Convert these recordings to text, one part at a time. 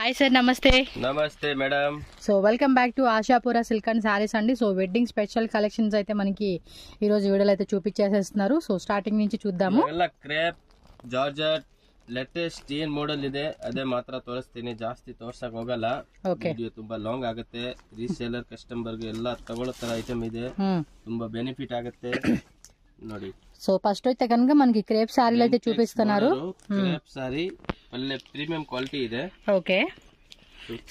Hi sir, నమస్తే. నమస్తే madam. So welcome back to Ashapura silk and sarees అండి. సో వెడ్డింగ్ స్పెషల్ కలెక్షన్స్ అయితే మనకి ఈ రోజు వీడియోలో అయితే చూపించేసేస్తున్నారు. సో స్టార్టింగ్ నుంచి చూద్దాము. ಎಲ್ಲ ಕ್ರೇಪ್ ಜಾರ್ಜೆಟ್ ಲೇಟೆಸ್ಟ್ ಏನ್ ಮಾಡೆಲ್ ಇದೆ ಅದೇ ಮಾತ್ರ ತೋರಿಸ್ತೀನಿ, ಜಾಸ್ತಿ ತೋರ್ಸಕ್ ಹೋಗಲ್ಲ. ವಿಡಿಯೋ ತುಂಬಾ ಲಾಂಗ್ ಆಗುತ್ತೆ. ರೀಸೇಲರ್ ಕಸ್ಟಮರ್ ಗೆ ಎಲ್ಲ ತಗೊಳ್ಳೋ ತರ ಐಟಮ್ ಇದೆ, ತುಂಬಾ ಬೆನಿಫಿಟ್ ಆಗುತ್ತೆ ನೋಡಿ. సో ఫస్ట్ అయితే కనుక మనకి క్రేప్ సారీలు అయితే చూపిస్తున్నారు. క్రేప్ సారీ పల్లె ప్రీమియం క్వాలిటీ ಇದೆ. Okay,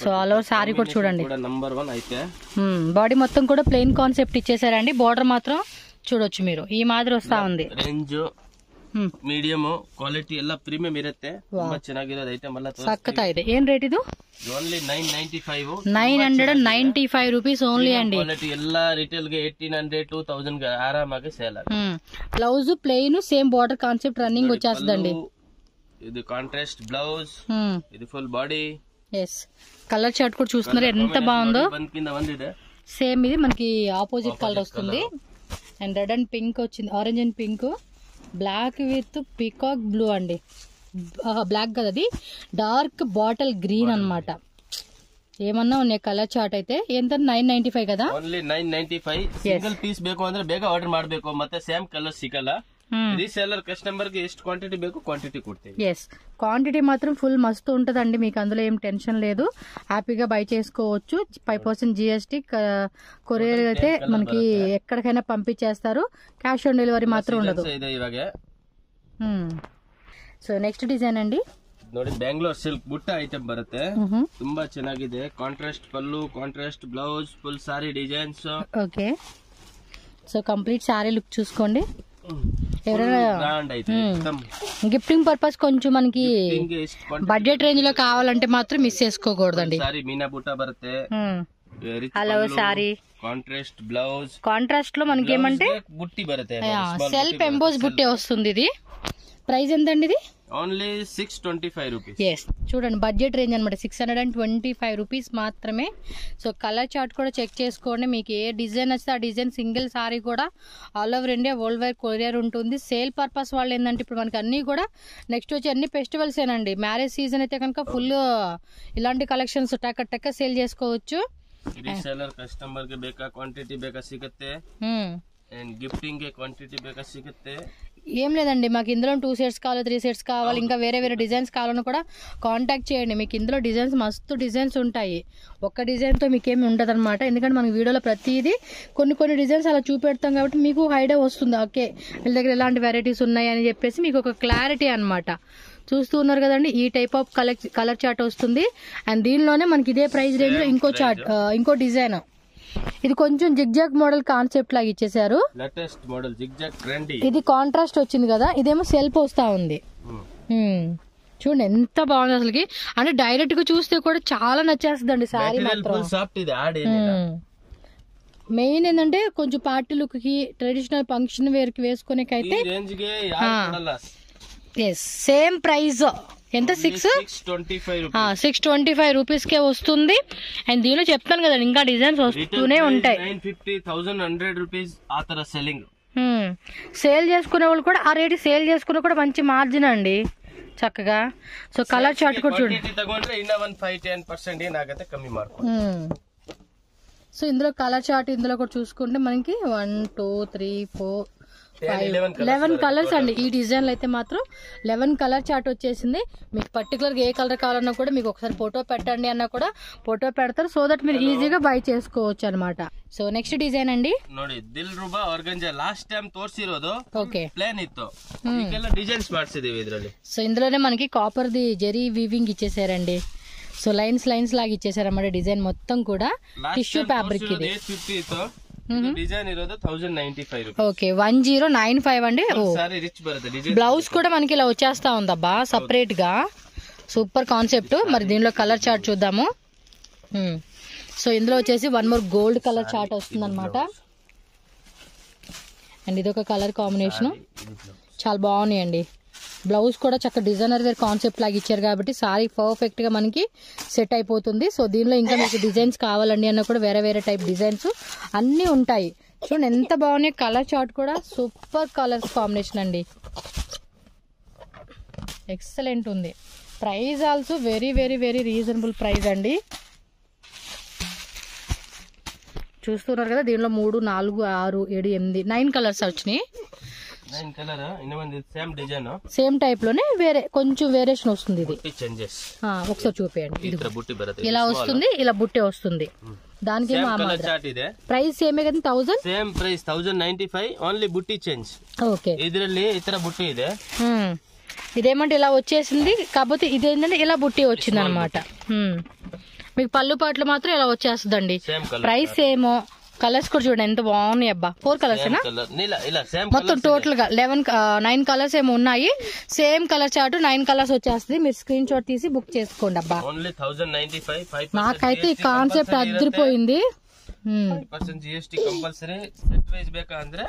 so all over sorry కూడా చూడండి, నంబర్ 1 అయితే. బాడీ మొత్తం కూడా ప్లెయిన్ కాన్సెప్ట్ ఇచ్చేసారండి. బార్డర్ మాత్రం చూడొచ్చు మీరు, ఈ మాదిరి వస్తా ఉంది. రేంజ్ ಮೀಡಿಯಂ ಕ್ವಾಲಿಟಿ ಎಲ್ಲ ಪ್ರೀಮಿಯಂ ಇರುತ್ತೆ, ತುಂಬಾ ಚೆನ್ನಾಗಿರೋದು ಐಟಮ್ ಎಲ್ಲ ಸಕ್ಕತ್ತಾ ಇದೆ. ಏನ್ ರೇಟ್ ಇದು? ಓನ್ಲಿ 995 995 ರೂಪೀಸ್ ಓನ್ಲಿ ಅಂడి. ಕ್ವಾಲಿಟಿ ಎಲ್ಲ ರಿಟೇಲ್ ಗೆ 1800 2000 ಗೆ ಆರಾಮಾಗಿ ಸೇಲ್ ಆಗುತ್ತೆ. Blouse plain same border concept running వచ్చేస్తుందండి. ఇది కాంట్రాస్ట్ బ్లౌజ్, ఇది full body. Yes, colour chart కూడా చూస్తున్నారు ఎంత బాగుందో. కింద వందిದೆ సేమ్ ఇది మనకి ఆపోజిట్ కలర్ వస్తుంది. అండ్ రెడ్ అండ్ పింక్ వచ్చింది, orange and pink, black with peacock blue అండి. బ్లాక్ కదా, అది డార్క్ బాటిల్ గ్రీన్ అన్నమాట. ఏమన్నా ఉన్నాయి కలర్ చార్ట్ అయితే. ఎంత? 995 కదా. ఓన్లీ 995. సింగిల్ పీస్ ಬೇಕು ಅಂದ್ರೆ ಬೇಗ ಆರ್ಡರ್ ಮಾಡಬೇಕು, ಮತ್ತೆ ಸೇಮ್ ಕಲರ್ ಸಿಗಲ್ಲ. రీసేలర్ కస్టమర్ కి ಎಷ್ಟು క్వాంటిటీ ಬೇಕು క్వాంటిటీ ಕೊಡ್ತೀವಿ. ఎస్, క్వాంటిటీ మాత్రం ఫుల్ మస్తు ఉంటదండి, మీకు అందులో ఏం టెన్షన్ లేదు. హ్యాపీగా బై చేసుకోవచ్చు. 5% GST, కొరియర్ అయితే మనకి ఎక్కడికైనా పంపించేస్తారు. క్యాష్ ఆన్ డెలివరీ మాత్రం ఉండదు. సో నెక్స్ట్ డిజైన్ అండి ನೋಡಿ, ಬೆಂಗಳೂರು ಸಿಲ್ಕ್ ಬುಟ್ಟ ಐಟಮ್ ಬರುತ್ತೆ, ತುಂಬಾ ಚೆನ್ನಾಗಿದೆ. Contrast pallu, contrast blouse, full sari designs. Okay, so complete sari look చూసుకోండి. గిఫ్టింగ్ పర్పస్ కొంచెం మనకి బడ్జెట్ రేంజ్ లో కావాలంటే మాత్రం మిస్ చేసుకోకూడదండి. మీనా బుట్ట బರುತ್ತೆ, hello sari contrast blouse. Contrast లో మనకి ఏమంటే బుట్టి బರುತ್ತೆ, సెల్ఫ్ ఎంబోస్ బుట్టే వస్తుంది. ఇది ప్రైస్ ఎంతండి? ఇది ఓన్లీ 625 రూపీస్. ఎస్, చూడండి బడ్జెట్ రేంజ్ అనమాట, 625 రూపీస్ మాత్రమే. సో కలర్ చార్ట్ కూడా చెక్ చేసుకోండి. మీకు ఏ డిజైన్ వస్తే ఆ డిజైన్ సింగిల్ సారీ కూడా all over India world wide courier ఉంటుంది. సేల్ పర్పస్ వాళ్ళు ఏంటంటే ఇప్పుడు మనకి అన్నీ కూడా నెక్స్ట్ వచ్చి అన్ని ఫెస్టివల్స్ ఏనండి. మ్యారేజ్ సీజన్ అయితే కనుక ఫుల్ ఇలాంటి కలెక్షన్స్ టక్క సేల్ చేసుకోవచ్చు. రీసేలర్ కస్టమర్ ಗೆ ಬೇಕಾ ಕ್ವಾಂಟಿಟಿ ಬೇಕಾ ಸಿಗುತ್ತೆ, అండ్ గిఫ్టింగ్ ಗೆ క్వాంటిటీ ಬೇಕಾ సిಗುತ್ತೆ. ఏం లేదండి, మాకు ఇందులో 2 సెట్స్ కావాలి, 3 సెట్స్ కావాలి, ఇంకా వేరే డిజైన్స్ కావాలని కూడా కాంటాక్ట్ చేయండి. మీకు ఇందులో డిజైన్స్ మస్తు డిజైన్స్ ఉంటాయి. ఒక్క డిజైన్తో మీకేమి ఉండదు అనమాట. ఎందుకంటే మనకి వీడియోలో ప్రతిదీ కొన్ని డిజైన్స్ అలా చూపెడతాం కాబట్టి మీకు ఐడియా వస్తుంది. ఓకే, వీళ్ళ దగ్గర ఎలాంటి వెరైటీస్ ఉన్నాయి అని చెప్పేసి మీకు ఒక క్లారిటీ అనమాట. చూస్తూ ఉన్నారు కదండి, ఈ టైప్ ఆఫ్ కలర్ చార్ట్ వస్తుంది. అండ్ దీనిలోనే మనకి ఇదే ప్రైస్ రేంజ్ లో ఇంకో డిజైన్. ఇది కొంచెం జిగ్జాగ్ మోడల్ కాన్సెప్ట్ లాగా ఇచ్చేసారు. Latest model zigzag trendy. ఇది కాంట్రాస్ట్ వచ్చింది కదా, ఇదేమో సెల్ఫ్ వస్తా ఉంది. చూడండి ఎంత బాగుంది అసలుకి. అంటే డైరెక్ట్ గా చూస్తే కూడా చాలా నచ్చేస్తుందండి సారీ మాత్రం. మెయిన్ ఏంటంటే కొంచెం పార్టీ లుక్ కి, ట్రెడిషనల్ ఫంక్షన్ వేర్ కి వేసుకునేకైతే సేమ్ ప్రైస్ ఎంత? 625 రూపీస్ కే వస్తుంది. అండ్ దీనిలో చెప్తాను కదండి ఇంకా డిజైన్స్ వస్తూనే ఉంటాయి. 950 రూపీస్ ఆ తర సెల్లింగ్. సేల్ చేసుకునే వాళ్ళు కూడా ఆ రేటు సేల్ చేసుకునే కూడా మంచి మార్జిన్ అండి చక్కగా. సో కలర్ చార్ట్ కూడా చూడండి. సో ఇందులో కలర్ చార్ట్ ఇందులో కూడా చూసుకుంటే మనకి 1 2 3 4 11 కలర్స్ అండి. ఈ డిజైన్ అయితే మాత్రం 11 కలర్ చార్ట్ వచ్చేసింది. మీకు పర్టికులర్ గా ఏ కలర్ కావాలన్నా కూడా మీకు ఒకసారి ఫోటో పెట్టండి అన్నా కూడా ఫోటో పెడతారు. సో దట్ మీరు ఈజీగా బై చేసుకోవచ్చు అనమాట. సో నెక్స్ట్ డిజైన్ అండి ನೋಡಿ, Dil Ruba organza last time ತೋರಿಸಿರೋದು ఓకే ಪ್ಲೇನ್ ಇತ್ತು, ಈಗೆಲ್ಲ ಡಿಸೈನ್ಸ್ ಮಾಡ್ಸಿದೀವಿ ಇದರಲ್ಲಿ. సో ఇందులోనే మనకి కాపర్ ది జెరీ వీవింగ్ ఇచ్చేసారండి. సో లైన్స్ లాగా ఇచ్చేసారన్నమాట. డిజైన్ మొత్తం కూడా టిష్యూ ఫ్యాబ్రిక్ ఇది. డిజైన్ ఇరోదు 1095 రూపీస్. ఓకే, 1095 అండి. బ్లౌజ్ కూడా మనకి ఇలా వచ్చేస్తా ఉందబ్బా సపరేట్ గా. Super concept. మరి దీనిలో కలర్ చార్ట్ చూద్దాము. సో ఇందులో వచ్చేసి 1 మోర్ గోల్డ్ కలర్ చార్ట్ వస్తుంది అనమాట. అండ్ ఇదొక కలర్ కాంబినేషన్, చాలా బాగున్నాయండి. బ్లౌజ్ కూడా చక్కగా డిజైనర్ వేర్ కాన్సెప్ట్ లాగా ఇచ్చారు కాబట్టి సారీ పర్ఫెక్ట్ గా మనకి సెట్ అయిపోతుంది. సో దీనిలో ఇంకా మీకు డిజైన్స్ కావాలండి అన్న కూడా వేరే టైప్ డిజైన్స్ అన్ని ఉంటాయి. చూడండి ఎంత బాగున్నాయి. కలర్ చార్ట్ కూడా సూపర్ కలర్స్ కాంబినేషన్ అండి, ఎక్సలెంట్ ఉంది. Price also very very very reasonable price అండి. చూస్తున్నారు కదా, దీనిలో 3, 4, 6, 7, 8, 9 కలర్స్ వచ్చినాయి. సేమ్ టైప్ లోనే వేరే కొంచెం వేరియేషన్ వస్తుంది. ఇది ఒకసారి చూపేయండి. ఇలా వస్తుంది, ఇలా బుట్టే వస్తుంది. దానికి ప్రైస్ సేమే కదా, 1000 సేమ్ ప్రైస్ 1095 ఓన్లీ బుట్టి చేంజ్. ఓకే, ఇದ್ರಲ್ಲಿ ఇతర బుట్టి ಇದೆ. ఇదేమంటే ఇలా వచ్చేసింది, కాకపోతే ఇదేంటంటే ఇలా బుట్టి వచ్చింది అనమాట. మీకు పళ్ళు పాటలు మాత్రం ఇలా వచ్చేస్తుందండి. ప్రైస్ ఏమో. కలర్స్ కూడా చూడండి ఎంత బాగున్నాయి అబ్బా. 4 కలర్స్ మొత్తం టోటల్ గా 9 కలర్స్ ఏమో ఉన్నాయి. సేమ్ కలర్ చార్ట్ 9 కలర్స్ వచ్చేస్తుంది. మీరు స్క్రీన్ షాట్ తీసి బుక్ చేసుకోండి అబ్బా. నాకైతే ఈ కాన్సెప్ట్ అదిరిపోయింది. GST కంపల్సరీ సెట్ వైస్ ಬೇಕಾ ಅಂದ್ರೆ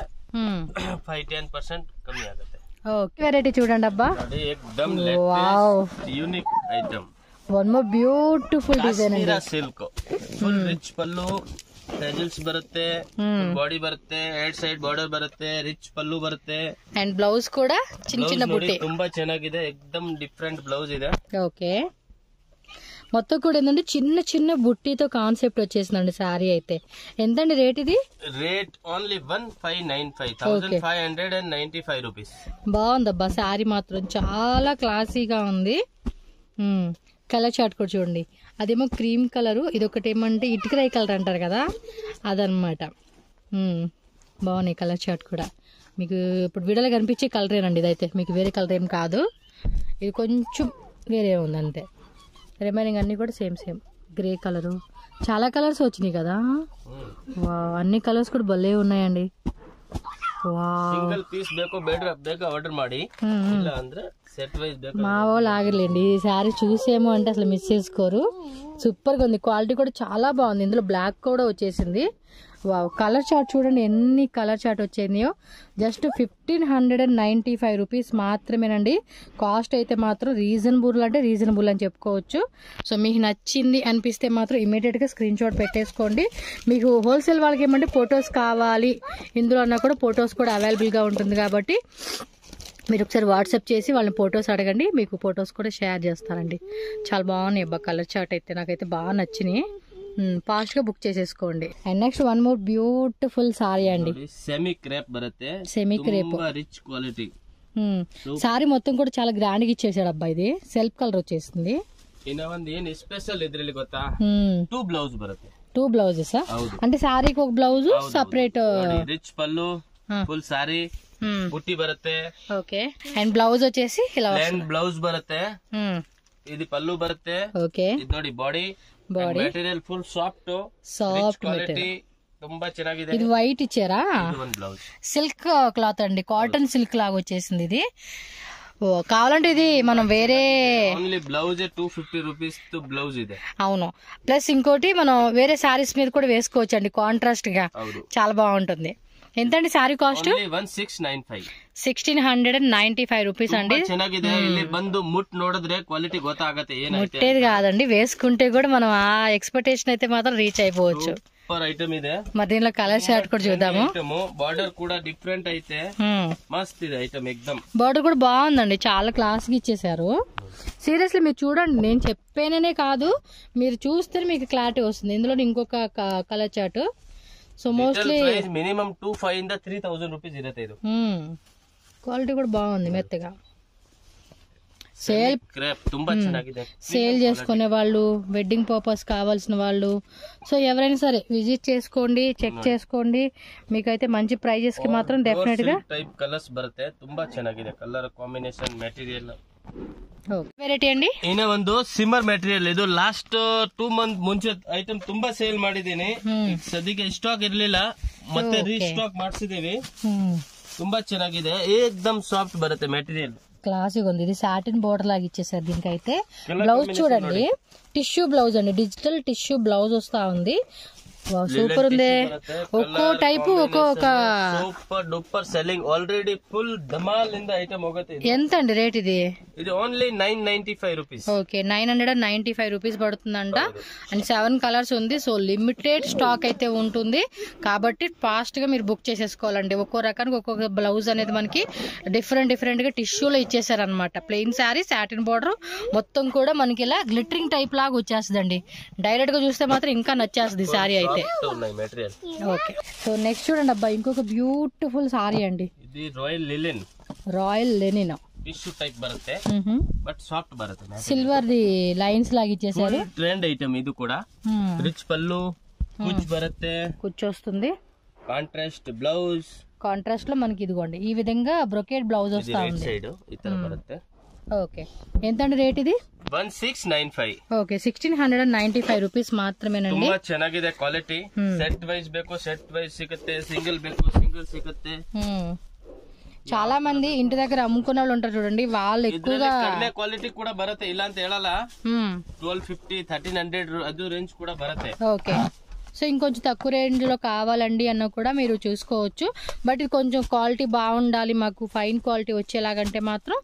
5-10% ಕಮ್ಮಿ ಆಗುತ್ತೆ. ఓకే, వెరైటీ చూడండి అబ్బా. एकदम latest unique item. One more beautiful design అండి. సిల్క్ ఫుల్ రిచ్ పల్లు, ಟೆಜಲ್ಸ್ ಬರುತ್ತೆ, ಬಾಡಿ ಬರುತ್ತೆ, ಎರಡ್ ಸೈಡ್ ಬಾರ್ಡರ್ ಬರುತ್ತೆ, ರಿಚ್ ಪಲ್ಲು ಬರುತ್ತೆ. ಅಂಡ್ ಬ್ಲೌಸ್ ಕೂಡ ಚಿನ್ನ ಚಿನ್ನ ಬುಟ್ಟಿ ತುಂಬಾ ಚೆನ್ನಾಗಿದೆ. ಎಕ್ದಮ್ ಡಿಫರೆಂಟ್ ಬ್ಲೌಸ್ ಇದೆ. ఓకే, మొత్తం కూడా ఏంటంటే చిన్న చిన్న బుట్టితో కాన్సెప్ట్ వచ్చేసిందండి సారీ అయితే. ఎంతండి రేట్ ఇది? Rate only 1595 rupees. బాగుందబ్బా సారీ మాత్రం చాలా క్లాసీగా ఉంది. కలర్ చార్ట్ కూడా చూడండి. అదేమో క్రీమ్ కలరు, ఇది ఒకటి ఏమంటే ఇటుకరాయి కలర్ అంటారు కదా, అదనమాట. బాగున్నాయి కలర్ చార్ట్ కూడా. మీకు ఇప్పుడు వీడియోలో కనిపించే కలరేనండి ఇదైతే, మీకు వేరే కలర్ ఏం కాదు. ఇది కొంచెం వేరే ఉంది అంతే. రిమైనింగ్ అన్ని కూడా సేమ్ సేమ్. గ్రే కలరు, చాలా కలర్స్ వచ్చినాయి కదా. అన్ని కలర్స్ కూడా భలే ఉన్నాయండి. సింగిల్ పీస్ ಬೇಕೋ ಬೇಗ ఆర్డర్ ಮಾಡಿ, ಇಲ್ಲ ಅಂದ್ರೆ సెట్ వైస్ ಬೇಕೋ. మా వాళ్ళు ఆగలేండి, ఈ సారీ చూసేమో అంటే అసలు మిస్ చేసుకోరు. సూపర్ గా ఉంది, క్వాలిటీ కూడా చాలా బాగుంది. ఇందులో బ్లాక్ కూడా వచ్చేసింది. వావ్, కలర్ చార్ట్ చూడండి ఎన్ని కలర్ చార్ట్ వచ్చాయో. జస్ట్ 1595 రూపీస్ మాత్రమేనండి. కాస్ట్ అయితే మాత్రం రీజనబుల్ అంటే రీజనబుల్ అని చెప్పుకోవచ్చు. సో మీకు నచ్చింది అనిపిస్తే మాత్రం ఇమీడియట్గా స్క్రీన్ షాట్ పెట్టేసుకోండి. మీకు హోల్సేల్ వాళ్ళకి ఏమంటే ఫొటోస్ కావాలి ఇందులో అన్నా కూడా ఫొటోస్ కూడా అవైలబుల్గా ఉంటుంది కాబట్టి మీరు ఒకసారి వాట్సాప్ చేసి వాళ్ళని ఫొటోస్ అడగండి, మీకు ఫొటోస్ కూడా షేర్ చేస్తారండి. చాలా బాగున్నాయి అబ్బా కలర్ చార్ట్ అయితే, నాకైతే బాగా నచ్చినాయి. ఫాస్ట్ గా బుక్ చేసేసుకోండి. And next one more beautiful sari అండి. సెమీ క్రేప్ బರುತ್ತೆ, semi crepe rich quality. Sari మొత్తం కూడా చాలా గ్రాండ్ గా ఇచ్చేసాడు అబ్బా. ఇది సెల్ఫ్ కలర్ వచ్చేసింది. స్పెషల్ ఇದ್ರಲ್ಲಿ ಗೊತ್ತಾ, 2 బ్లౌజ్ బರುತ್ತೆ. 2 బ్లౌజెస్ అంటే సారీకి ఒక blouse separate. Rich pallu, full sari, బుట్టి బರುತ್ತೆ. ఓకే, అండ్ బ్లౌజ్ వచ్చేసి ఇలా బ్లౌజ్ బರುತ್ತೆ. ఇది పల్లు బರುತ್ತೆ. ఓకే, ఇది ನೋಡಿ body material full soft quality, ತುಂಬಾ ಚೆನ್ನಾಗಿದೆ. ఇది వైట్ ఇచ్చారా? సిల్క్ క్లాత్ అండి, కాటన్ సిల్క్ లాగా వచ్చేసింది ఇది. కావాలంటే ఇది మనం వేరే బ్లౌజ్ 250 రూపీస్ బ్లౌజ్ ఇది. అవును, ప్లస్ ఇంకోటి మనం వేరే సారీస్ మీద కూడా వేసుకోవచ్చు అండి, కాంట్రాస్ట్ గా చాలా బాగుంటుంది. ఎంతండి సారీ కాస్ట్? 1695 రూపీస్ అండి. ಚೆನ್ನಾಗಿದೆ. ಇಲ್ಲಿ ಬಂದು ಮುಟ್ ನೋಡಿದ್ರೆ ಕ್ವಾಲಿಟಿ ಗೊತ್ತಾಗುತ್ತೆ. ముట్టేది కాదండి, వేసుకుంటే కూడా మనం ఆ ఎక్స్పెక్టేషన్ అయితే మాత్రం రీచ్ అయిపోవచ్చు. సూపర్ ఐటమ్ ಇದೆ. మరి దీనిలో కలర్ షార్ట్ కూడా చూద్దాము. బార్డర్ కూడా డిఫరెంట్ అయితే మస్త్ ఇది ఐటమ్. ఎక్దమ్ బార్డర్ కూడా బాగుందండి, చాలా క్లాస్ గా ఇచ్చేసారు. సీరియస్లీ మీరు చూడండి, నేను చెప్పాననే కాదు, మీరు చూస్తే మీకు క్లారిటీ వస్తుంది. ఇందులో ఇంకొక colour chart. So mostly minimum 2500 ಇಂದ 3000 రూపీస్ ఇರುತ್ತೆ. ఇది క్వాలిటీ కూడా బాగుంది, మెత్తగా. సేల్ ತುಂಬಾ ಚೆನ್ನಾಗಿದೆ. సేల్ చేసుకునే వాళ్ళు, వెడ్డింగ్ పర్పస్ కావాల్సిన వాళ్ళు, సో ఎవరైనా సరే విజిట్ చేసుకోండి, చెక్ చేసుకోండి. మీకైతే మంచి ప్రైజెస్ కి మాత్రం డెఫినెట్ గా టైప్ కలర్స్ బರುತ್ತೆ. ತುಂಬಾ ಚೆನ್ನಾಗಿದೆ ಕಲರ್ ಕಾಂಬಿನೇಷನ್, ಮೆಟೀರಿಯಲ್. ವೆರೈಟಿ ಅಂడి. ಇನ್ನ ಒಂದು ಸಿಮ್ಮರ್ ಮೆಟೀರಿಯಲ್. ಇದು ಲಾಸ್ಟ್ 2 ಮಂತ್ ಮುಂಚೆ ಐಟಮ್ ತುಂಬಾ ಸೇಲ್ ಮಾಡಿದೀನಿ. ಸದ್ಯಕ್ಕೆ ಸ್ಟಾಕ್ ಇರ್ಲಿಲ್ಲ, ಮತ್ತೆ ರೀಸ್ಟಾಕ್ ಮಾಡಿಸಿದೀವಿ. ತುಂಬಾ ಚೆನ್ನಾಗಿದೆ, ಏಕ್ದಮ್ ಸಾಫ್ಟ್ ಬರುತ್ತೆ ಮೆಟೀರಿಯಲ್. క్లాసిక్ ఉంది. ఇది సాటిన్ బోర్డర్ లాగా ఇచ్చేసారు దీనికైతే. బ్లౌజ్ చూడండి, టిష్యూ బ్లౌజ్ అండి, డిజిటల్ టిష్యూ బ్లౌజ్ వస్తా ఉంది. సూపర్ ఉంది. ఒక్కో టైపు ఒక్కొక్క super duper selling already full ధమాల్ ఇంದ ఐటమ్ ಹೋಗುತ್ತೆ. ఎంత అండి రేట్ ఇది? ఇది ఓన్లీ 995 రూపీస్. ఓకే, 995 రూపీస్ పడుతుందంట. అండ్ 7 కలర్స్ ఉంది. సో లిమిటెడ్ స్టాక్ అయితే ఉంటుంది కాబట్టి ఫాస్ట్ గా మీరు బుక్ చేసేసుకోవాలండి. ఒక్కో రకానికి ఒక్కొక్క బ్లౌజ్ అనేది మనకి డిఫరెంట్ గా టిష్యూలో ఇచ్చేసారనమాట. ప్లెయిన్ శారీ, సాటిన్ బార్డర్ మొత్తం కూడా మనకి ఇలా గ్లిటరింగ్ టైప్ లాగా వచ్చేస్తుందండి. డైరెక్ట్ గా చూస్తే మాత్రం ఇంకా నచ్చేస్తుంది శారీ అయితే. ఓకే, సో నెక్స్ట్ చూడండి అబ్బా, ఇంకొక బ్యూటిఫుల్ సారీ అండి. ఇది royal linen. Royal linen tissue type బರುತ್ತೆ, బట్ సాఫ్ట్ బರುತ್ತೆ. సిల్వర్ ది లైన్స్ లాగా ఇచ్చేసారు. ట్రెండ్ ఐటమ్ ఇది కూడా. రిచ్ పళ్ళు కుచ్ బರುತ್ತೆ, కూర్చొస్తుంది. Contrast blouse. కాంట్రాస్ట్ లో మనకి ఇదిగోండి ఈ విధంగా బ్రొకేట్ బ్లౌజ్ వస్తా ఉంది. సైడ్ ఇతర బರುತ್ತೆ. ఓకే, ఎంత అండి రేట్ ఇది? 1695. ఓకే, 1695 రూపీస్ మాత్రమేనండి. ತುಂಬಾ ಚೆನ್ನಾಗಿದೆ ಕ್ವಾಲಿಟಿ. ಸೆಟ್ ವೈಸ್ ಬೇಕು ಸೆಟ್ ವೈಸ್ ಸಿಗುತ್ತೆ, సింగిల్ ಬೇಕು సింగిల్ ಸಿಗುತ್ತೆ. చాలా మంది ఇంటి దగ్గర అమ్ముకునే వాళ్ళు ఉంటారు చూడండి, వాళ్ళు ఎక్కువగా ಕಡಿಮೆ ಕ್ವಾಲಿಟಿ ಕೂಡ ಬರುತ್ತೆ, ಇಲ್ಲ ಅಂತ ಹೇಳಲ್ಲ. 1250 1300 ಅದು ರೇಂಜ್ ಕೂಡ ಬರುತ್ತೆ. ఓకే, సో ఇంకొంచెం తక్కువ రేంజ్లో కావాలండి అన్న కూడా మీరు చూసుకోవచ్చు. బట్ ఇది కొంచెం క్వాలిటీ బాగుండాలి, మాకు ఫైన్ క్వాలిటీ వచ్చేలాగంటే మాత్రం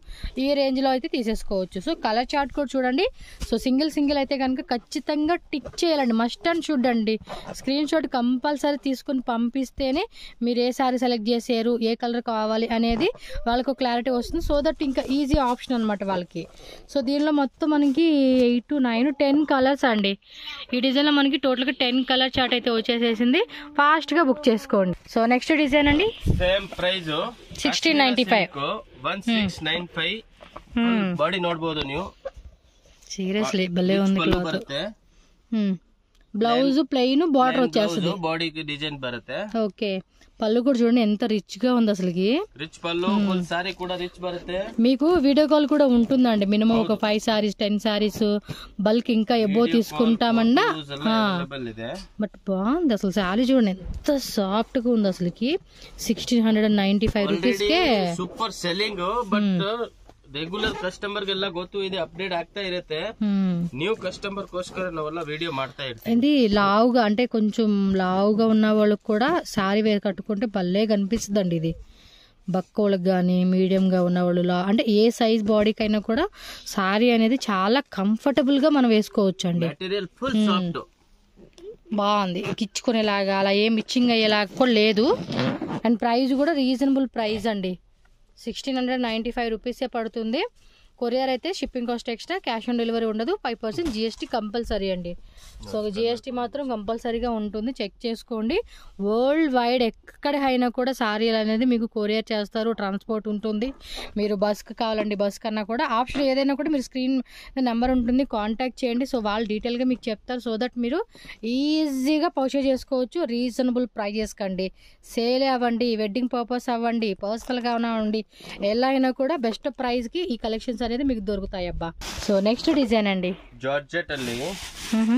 ఈ రేంజ్లో అయితే తీసేసుకోవచ్చు. సో కలర్ చార్ట్ కూడా చూడండి. సో సింగిల్ అయితే కనుక ఖచ్చితంగా టిక్ చేయాలండి, మస్ట్ అండ్ షుడ్ అండి. స్క్రీన్ షాట్ కంపల్సరీ తీసుకుని పంపిస్తేనే మీరు ఏ సారీ సెలెక్ట్ చేసారు, ఏ కలర్ కావాలి అనేది వాళ్ళకు క్లారిటీ వస్తుంది. సో దట్ ఇంకా ఈజీ ఆప్షన్ అనమాట వాళ్ళకి. సో దీనిలో మొత్తం మనకి 8 to 9 10 కలర్స్ అండి. ఈ డిజైన్లో మనకి టోటల్గా 10 కలర్ చార్ట్ అయితే వచ్చేసేసింది. ఫాస్ట్ గా బుక్ చేసుకోండి. సో నెక్స్ట్ డిజైన్ అండి, సేమ్ ప్రైస్ 1695. 1695. ಬಾಡಿ ನೋಡಬಹುದು ನೀವು. సీరియస్లీ భలే ఉంది క్లాత్. బ్లౌజ్ ప్లెయిన్ బార్డర్ వచ్చేస్తుంది. బాడీకి డిజైన్ బರುತ್ತೆ. ఓకే, పళ్ళు కూడా చూడండి ఎంత రిచ్ గా ఉంది అసలుకి. రిచ్ పళ్ళు, ఫుల్ సారీ కూడా రిచ్ బರುತ್ತೆ. మీకు వీడియో కాల్ కూడా ఉంటుందండి. మినిమం ఒక 5 సారీస్ 10 సారీస్ బల్క్ ఇంకా ఎబో తీసుకుంటామన్నా. బట్ బాగుంది అసలు సారీ చూడండి ఎంత సాఫ్ట్ గా ఉంది అసలుకి. 1695 rupees K super selling. But regular customer ಗೆಲ್ಲ ಗೊತ್ತು ಇದು ಅಪ್ಡೇಟ್ ಆಗ್ತಾ ಇರುತ್ತೆ. ನ್ಯೂ ಕಸ್ಟಮರ್ ಕೋಸ್ಕರ ನಾವೆಲ್ಲ ವಿಡಿಯೋ ಮಾಡ್ತಾ ಇರ್ತೀವಿ. ఇది లావుగా అంటే కొంచెం లావుగా ఉన్న వాళ్ళకి కూడా సారీ వేర్ కట్టుకుంటే భలే కనిపిస్తుందండి. ఇది బక్కోళ్ళకి కానీ మీడియంగా ఉన్న వాళ్ళు అంటే ఏ సైజ్ బాడీకి అయినా కూడా సారీ అనేది చాలా కంఫర్టబుల్ గా మనం వేసుకోవచ్చు అండి. మెటీరియల్ ఫుల్ సాఫ్ట్ బాగుంది, కిచ్చుకునేలాగా అలా ఏం ఇచ్చింగ్ అయ్యేలాగా కూడా లేదు. అండ్ ప్రైస్ కూడా రీజనబుల్ ప్రైస్ అండి. 1695 రూపీసే పడుతుంది. కొరియర్ అయితే shipping cost extra, cash on delivery ఉండదు. 5% GST కంపల్సరీ అండి. సో GST మాత్రం కంపల్సరీగా ఉంటుంది, చెక్ చేసుకోండి. వరల్డ్ వైడ్ ఎక్కడ అయినా కూడా సారీలు అనేది మీకు కొరియర్ చేస్తారు, ట్రాన్స్పోర్ట్ ఉంటుంది. మీరు బస్కి కావాలండి, బస్ కన్నా కూడా ఆప్షన్ ఏదైనా కూడా మీరు స్క్రీన్ నెంబర్ ఉంటుంది, కాంటాక్ట్ చేయండి. సో వాళ్ళు డీటెయిల్గా మీకు చెప్తారు. సో దట్ మీరు ఈజీగా పర్చేజ్ చేసుకోవచ్చు. రీజనబుల్ ప్రైజెస్ కండి. సేల్ అవ్వండి, వెడ్డింగ్ పర్పస్ అవ్వండి, పర్సనల్గా అవ్వండి, ఎలా అయినా కూడా బెస్ట్ ప్రైస్కి ఈ కలెక్షన్స్ అనేది మీకు దొరుకుతాయి అబ్బా. సో నెక్స్ట్ డిజైన్ అండి, జార్జెట్ ಅಲ್ಲಿ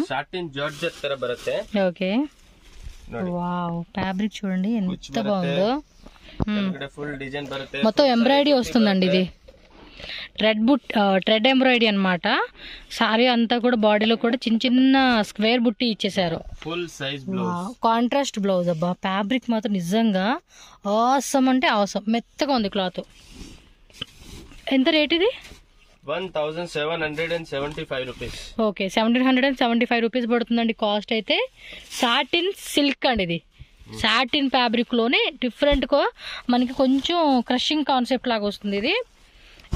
సాటిన్ జార్జెట్ ತರ ಬರುತ್ತೆ. ఓకే, వావ్ ఫ్యాబ్రిక్ చూడండి ఎంత బాగుందో. ఫుల్ డిజైన్ బರುತ್ತೆ, మొత్తం ఎంబ్రాయిడరీ వస్తుందండి. ఇది థ్రెడ్ ఎంబ్రాయిడరీ అన్నమాట. సారీ అంతా కూడా బాడీలో కూడా చిన్న స్క్వేర్ బుట్టి ఇచ్చేసారు. Full size blouse, contrast blouse. అబ్బా ఫ్యాబ్రిక్ మాత్రం నిజంగా ఆసమ్ అంటే ఆసమ్, మెత్తగా ఉంది క్లాత్. ఎంత రేట్ ఇది? 1775 రూపీస్. ఓకే, 1775 రూపీస్ పడుతుందండి కాస్ట్ అయితే. సాటిన్ సిల్క్ అండి ఇది. సాటిన్ ఫ్యాబ్రిక్ లోనే డిఫరెంట్ గా మనకి కొంచెం క్రషింగ్ కాన్సెప్ట్ లాగా వస్తుంది. ఇది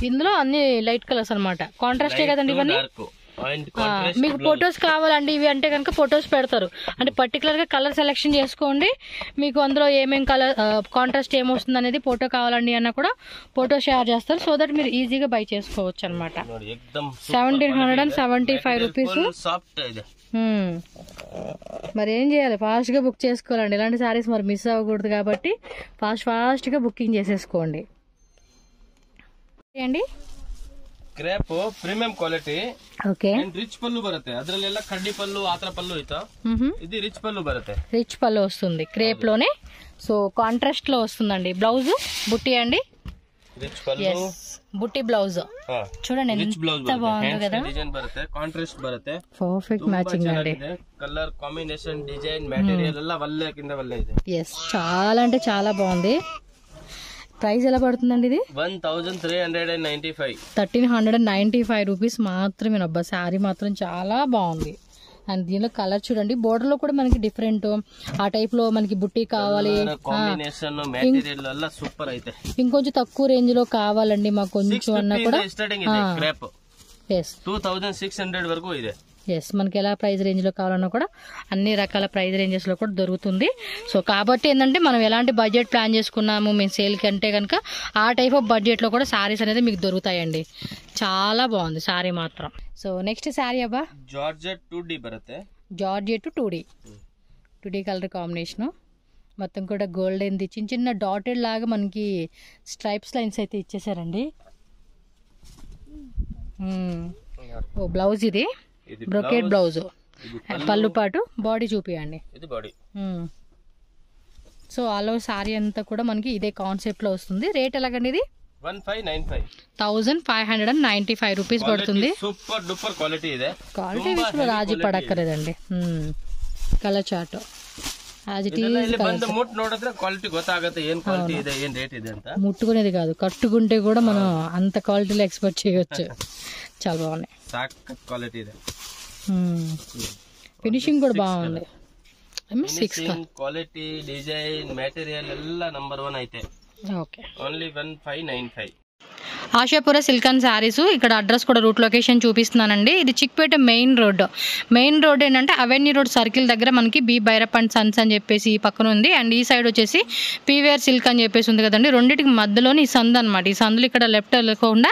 ఇందులో అన్ని లైట్ కలర్స్ అనమాట. కాంట్రాస్టే కదండి ఇవన్నీ. మీకు ఫొటోస్ కావాలండి ఇవి అంటే కనుక ఫొటోస్ పెడతారు. అంటే పర్టికులర్ గా కలర్ సెలెక్షన్ చేసుకోండి. మీకు అందులో ఏమేం కలర్ కాంట్రాస్ట్ ఏమొస్తుంది అనేది ఫోటో కావాలండి అన్న కూడా ఫోటో షేర్ చేస్తారు. సో దట్ మీరు ఈజీగా బై చేసుకోవచ్చు అనమాట. 1775 రూపీస్. మరి ఏం చేయాలి, ఫాస్ట్ గా బుక్ చేసుకోవాలండి. ఇలాంటి సారీస్ మరి మిస్ అవ్వకూడదు కాబట్టి ఫాస్ట్ గా బుకింగ్ చేసేసుకోండి అండి. Crepe premium quality. Okay, rich pallu ಬರುತ್ತೆ. ಅದ್ರಲ್ಲೆಲ್ಲ ಕಡ್ಡಿ ಪಲ್ಲು ಆತರ ಪಲ್ಲು ಐತಾ, ఇది రిచ్ పల్లు బರುತ್ತೆ. రిచ్ పల్లు వస్తుంది క్రేప్ లోనే. సో కాంట్రాస్ట్ లో వస్తుందండి. బ్లౌజ్ బుట్టి అండి. రిచ్ పళ్ళు, బుట్టి బ్లౌజ్ చూడండి రిచ్ బ్లౌజ్ ఎంత బాగుంది కదా, డిజైన్ ಬರುತ್ತೆ, ಕಾಂಟ್ರಾಸ್ಟ್ ಬರುತ್ತೆ, పర్ఫెక్ట్ మ్యాచింగ్ అండి. కలర్ కాంబినేషన్, డిజైన్, మెటీరియల్ ಎಲ್ಲ వల్లే కింద వల్లే ಇದೆ. ఎస్ చాలా అంటే చాలా బాగుంది. ప్రైస్ ఎలా పడుతుందండి ఇది? 1395. 1395 రూపీస్ మాత్రమే అబ్బా. శారీ మాత్రం చాలా బాగుంది. అండ్ దీనిలో కలర్ చూడండి, బోర్డర్ లో కూడా మనకి డిఫరెంట్ ఆ టైప్ లో మనకి బుట్టి కావాలి, కాంబినేషన్ మెటీరియల్ ಎಲ್ಲ సూపర్ అయితే. ఇంకొంచెం తక్కువ రేంజ్ లో కావాలండి మాకు కొంచెం అన్నా కూడా స్టార్టింగ్ ಇದೆ క్రేప్. ఎస్ 2600 వరకు ಇದೆ. ఎస్ మనకి ఎలా ప్రైస్ రేంజ్ లో కావాలన్నా కూడా అన్ని రకాల ప్రైస్ రేంజెస్ లో కూడా దొరుకుతుంది. సో కాబట్టి ఏంటంటే మనం ఎలాంటి బడ్జెట్ ప్లాన్ చేసుకున్నాము మేము సేల్ కంటే కనుక ఆ టైప్ ఆఫ్ బడ్జెట్ లో కూడా సారీస్ అనేది మీకు దొరుకుతాయండి. చాలా బాగుంది సారీ మాత్రం. సో నెక్స్ట్ సారీ అబ్బా జార్జెట్ 2D బರುತ್ತೆ. జార్జెట్ 2D కలర్ కాంబినేషన్, మొత్తం కూడా గోల్డెన్ ది చిన్న చిన్న డాటెడ్ లాగా మనకి స్ట్రైప్స్ లైన్స్ అయితే ఇచ్చేసారండి. ఓ బ్లౌజ్ ఇది బ్రొకెట్ బ్లౌజ్, పళ్ళు పాటు, బాడీ చూపియండి. ఇది body. So all over sorry అంతా కూడా మనకి ఇదే కాన్సెప్ట్ లో వస్తుంది. రేట్ ఎలాగండి ఇది? 1595 రూపీస్ పడుతుంది. సూపర్ డూపర్ క్వాలిటీ ಇದೆ. క్వాలిటీ విషయంలో రాజీ పడక్కర్లేదండి. Colour chart as it is. ಬಂದು ಮುಟ್ ನೋಡಿದ್ರೆ ಕ್ವಾಲಿಟಿ ಗೊತ್ತಾಗುತ್ತೆ ಏನ್ ಕ್ವಾಲಿಟಿ ಇದೆ ಏನ್ ರೇಟ್ ಇದೆ ಅಂತ. ముట్టుకునేది కాదు, కట్టుకుంటే కూడా మనం అంత క్వాలిటీలో ఎక్స్పెక్ట్ చేయొచ్చు. చాలా బాగున్నాయి, సాకత్ క్వాలిటీ ಇದೆ. ఫినిషింగ్ కూడా బాగుంది. క్వాలిటీ, డిజైన్, మెటీరియల్ ಎಲ್ಲ ನಂಬರ್ 1 అయితే. Okay, only 1595. Ashapura silk and saris. ఇక్కడ అడ్రస్ కూడా రూట్ లొకేషన్ చూపిస్తున్నానండి. ఇది చిక్పేట మెయిన్ రోడ్ ఏంటంటే అవెన్యూ రోడ్ సర్కిల్ దగ్గర మనకి బి భైరప్ అండ్ సన్స్ అని చెప్పేసి ఈ పక్కన ఉంది. అండ్ ఈ సైడ్ వచ్చేసి పీవేర్ సిల్క్ అని చెప్పేసి ఉంది కదండి. రెండింటికి మధ్యలోని ఈ సందు అనమాట. ఈ సందులో ఇక్కడ లెఫ్ట్ వెళ్ళకుండా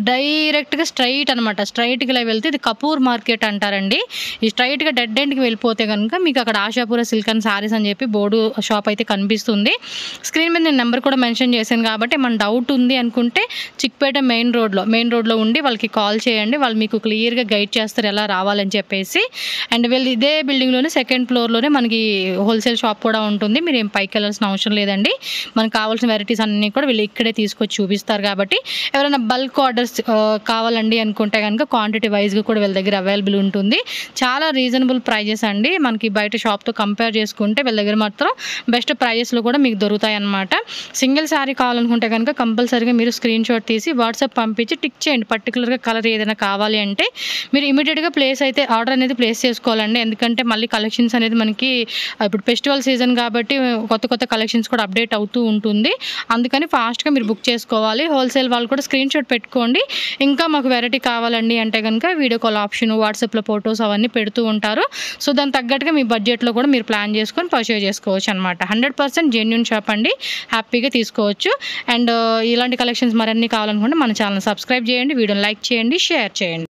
డైరెక్ట్గా స్ట్రైట్ అనమాట, స్ట్రైట్గా వెళ్తే ఇది కపూర్ మార్కెట్ అంటారండి. ఈ స్ట్రైట్గా డెడ్ ఎండ్కి వెళ్ళిపోతే కనుక మీకు అక్కడ ఆశాపుర సిల్క్ అండ్ శారీస్ అని చెప్పి బోర్డు షాప్ అయితే కనిపిస్తుంది. స్క్రీన్ మీద నేను నెంబర్ కూడా మెన్షన్ చేశాను కాబట్టి మన డౌట్ ఉంది అనుకుంటే చిక్పేట మెయిన్ రోడ్లో ఉండి వాళ్ళకి కాల్ చేయండి. వాళ్ళు మీకు క్లియర్గా గైడ్ చేస్తారు ఎలా రావాలని చెప్పేసి. అండ్ వీళ్ళు ఇదే బిల్డింగ్లోనే సెకండ్ ఫ్లోర్లోనే మనకి హోల్సేల్ షాప్ కూడా ఉంటుంది. మీరు ఏం పైకి వెళ్ళాల్సిన అవసరం లేదండి. మనకు కావాల్సిన వెరైటీస్ అన్నీ కూడా వీళ్ళు ఇక్కడే తీసుకొచ్చి చూపిస్తారు. కాబట్టి ఎవరైనా బల్క్ ఆర్డర్స్ కావాలండి అనుకుంటే కనుక క్వాంటిటీ వైజ్గా కూడా వీళ్ళ దగ్గర అవైలబుల్ ఉంటుంది. చాలా రీజనబుల్ ప్రైజెస్ అండి. మనకి బయట షాప్తో కంపేర్ చేసుకుంటే వీళ్ళ దగ్గర మాత్రం బెస్ట్ ప్రైజెస్లో కూడా మీకు దొరుకుతాయి అన్నమాట. సింగిల్ శారీ కావాలనుకుంటే కనుక కంపల్సరీగా మీరు స్క్రీన్ షాట్ తీసి వాట్సాప్ పంపించి టిక్ చేయండి. పర్టికులర్గా కలర్ ఏదైనా కావాలి అంటే మీరు ఇమీడియట్గా ఆర్డర్ అనేది ప్లేస్ చేసుకోవాలండి. ఎందుకంటే మళ్ళీ కలెక్షన్స్ అనేది మనకి ఇప్పుడు ఫెస్టివల్ సీజన్ కాబట్టి కొత్త కలెక్షన్స్ కూడా అప్డేట్ అవుతూ ఉంటుంది. అందుకని ఫాస్ట్గా మీరు బుక్ చేసుకోవాలి. హోల్సేల్ వాళ్ళు కూడా స్క్రీన్ షాట్ పెట్టుకోండి. ఇంకా మాకు వెరైటీ కావాలండి అంటే కనుక వీడియో కాల్ ఆప్షన్, వాట్సాప్లో ఫొటోస్ అవన్నీ పెడుతూ ఉంటారు. సో దానికి తగ్గట్టుగా మీ బడ్జెట్లో కూడా మీరు ప్లాన్ చేసుకొని పర్చేజ్ చేసుకోవచ్చు అనమాట. 100% జెన్యూన్ షాప్ అండి, హ్యాపీగా తీసుకోవచ్చు. అండ్ ఇలాంటి కలెక్షన్స్ మరన్నీ కావాలనుకుంటే మన ఛానల్ సబ్స్క్రైబ్ చేయండి, వీడియోని లైక్ చేయండి, షేర్ చేయండి.